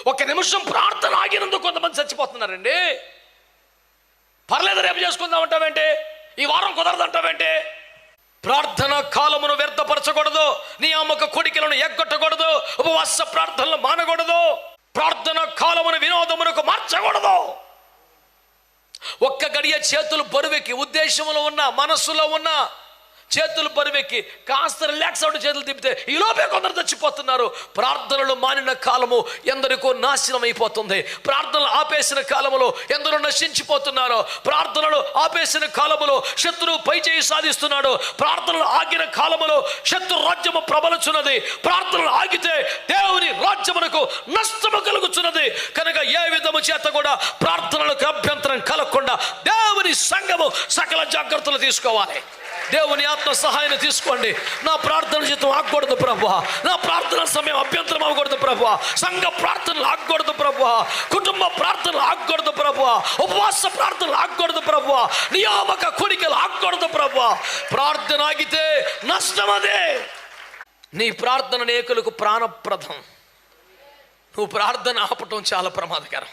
ఒక నిమిషం ప్రార్థన ఆగినందుకు కొంతమంది చచ్చిపోతున్నారండి. పర్లేదు రేపు చేసుకుందాం అంటావేంటి, ఈ వారం కుదరదంటావేంటి? ప్రార్థన కాలమును వ్యర్థపరచకూడదు, నియామక కోడికలను ఎగ్గొట్టకూడదు, ఉపవాస ప్రార్థనలు మానకూడదు, ప్రార్థన కాలమును వినోదమునకు మార్చకూడదు. ఒక్క గడియ చేతులు బరువెక్కి, ఉద్దేశంలో ఉన్న మనస్సులో ఉన్న చేతులు బరువెక్కి కాస్త రిలాక్స్ అవుట్ చేతులు తిప్పితే ఈ లోపే కొందరు చచ్చిపోతున్నారు. ప్రార్థనలు మానిన కాలము ఎందరికో నాశనం అయిపోతుంది. ప్రార్థనలు ఆపేసిన కాలములో ఎందరో నశించిపోతున్నారు. ప్రార్థనలు ఆపేసిన కాలములో శత్రువు పై చేయి సాధిస్తున్నాడు. ప్రార్థనలు ఆగిన కాలములో శత్రు రాజ్యము ప్రబలుచున్నది. ప్రార్థనలు ఆగితే దేవుని రాజ్యమునకు నష్టము కలుగుతున్నది. కనుక ఏ విధము చేత కూడా ప్రార్థనలకు అభ్యంతరం కలగకుండా దేవుని సంఘము సకల జాగ్రత్తలు తీసుకోవాలి. దేవుని ఆత్మ సహాయాన్ని తీసుకోండి. నా ప్రార్థన జీవితం ఆగకూడదు ప్రభువా, నా ప్రార్థన సమయం అభ్యంతరం అవ్వకూడదు ప్రభువా, సంఘ ప్రార్థనలు ఆగకూడదు ప్రభువా, కుటుంబ ప్రార్థనలు ఆగకూడదు ప్రభువా, ఉపవాస ప్రార్థనలు ఆగకూడదు ప్రభువా, నియామక కోరికలు ఆగకూడదు ప్రభువా. ప్రార్థన ఆగితే నష్టం అదే. నీ ప్రార్థన అనేకులకు ప్రాణప్రదం. నువ్వు ప్రార్థన ఆపటం చాలా ప్రమాదకరం.